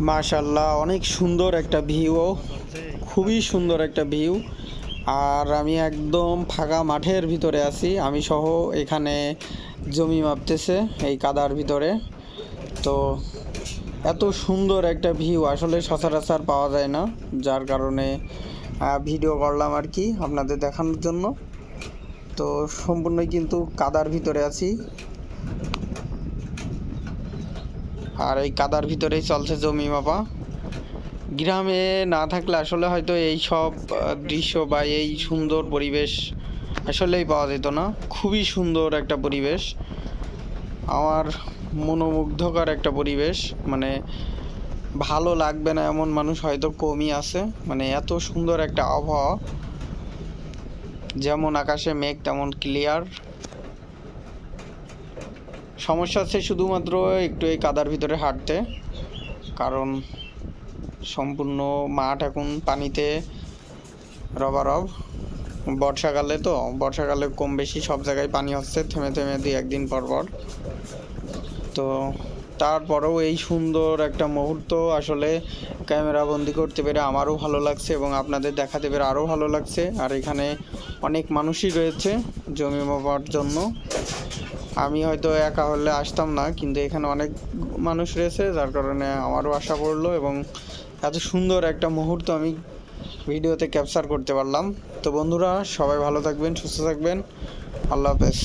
মাশাল্লাহ, অনেক সুন্দর একটা ভিউ, খুবই সুন্দর একটা ভিউ। আর আমি একদম ফাঁকা মাঠের ভিতরে আছি, আমি সহ। এখানে জমি মাপতেছে এই কাদার ভিতরে। তো এত সুন্দর একটা ভিউ আসলে সচরাচর পাওয়া যায় না, যার কারণে ভিডিও করলাম আর কি আপনাদের দেখানোর জন্য। তো সম্পূর্ণই কিন্তু কাদার ভিতরে আছি, আর এই কাদার ভিতরেই চলছে জমি মাপা। গ্রামে না থাকলে আসলে হয়তো এই সব দৃশ্য বা এই সুন্দর পরিবেশ আসলেই পাওয়া যেত না। খুবই সুন্দর একটা পরিবেশ, আমার মনোমুগ্ধকর একটা পরিবেশ। মানে ভালো লাগবে না এমন মানুষ হয়তো কমই আছে। মানে এত সুন্দর একটা আবহাওয়া, যেমন আকাশে মেঘ তেমন ক্লিয়ার। সমস্যা আছে শুধুমাত্র একটু এই কাদার ভিতরে হাঁটতে, কারণ সম্পূর্ণ মাঠ এখন পানিতে রবারব। বর্ষাকালে কম বেশি সব জায়গায় পানি হচ্ছে, থেমে থেমে 2-1 দিন পর পর। তো তারপরেও এই সুন্দর একটা মুহূর্ত আসলে ক্যামেরা বন্দি করতে পেরে আমারও ভালো লাগছে এবং আপনাদের দেখাতে পেরে আরও ভালো লাগছে। আর এখানে অনেক মানুষই রয়েছে জমি মাপার জন্য। আমি হয়তো একা হলে আসতাম না, কিন্তু এখানে অনেক মানুষ রয়েছে, যার কারণে আমারও আশা পড়লো এবং এত সুন্দর একটা মুহূর্ত আমি ভিডিওতে ক্যাপচার করতে পারলাম। তো বন্ধুরা, সবাই ভালো থাকবেন, সুস্থ থাকবেন। আল্লাহ হাফেজ।